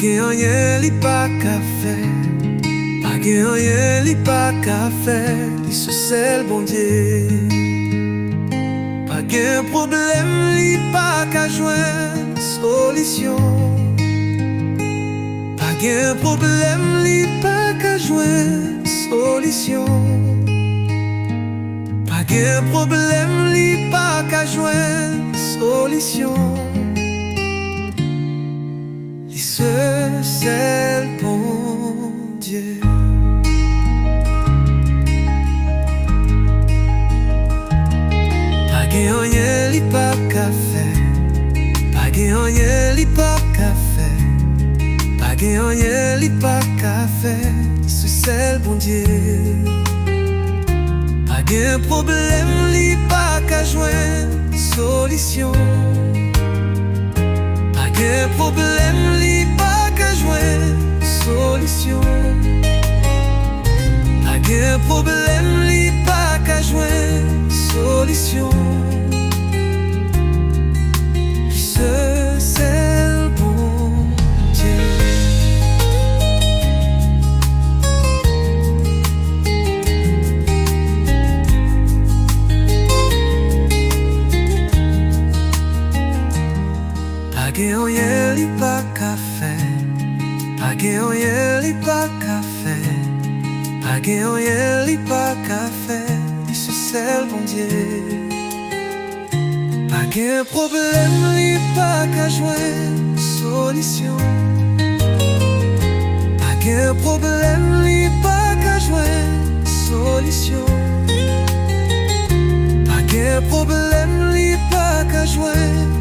gen rien li pa ka fe, pa gen rien li pa ka fe, li se sel bon Dieu. Pa gen problem li pa ka jwen solution. Pa gen problem li pa ka jwen solution. Pa gen problem li pa ka jwen solution. Li se sel bon Dieu. Pa gen rien li pa ka fe, pa gen rien li pa ka fe, pa gen rien li pa ka fe, se sel bon Dieu. Pa gen problem li pa ka jwen solution. Pa gen problem li pa ka jwen solution. Pa gen problem li pa ka jwen solution. Ce sel bon Dieu. Pa gen rien li pa ka fe, pa gen rien li pa ka fe, pa gen rien li pa ka fe, ce sel bon Dieu. Pa gen problem li pa ka jwen solution. Pa gen problem li pa ka jwen solution. Pa gen problem li pa ka jwen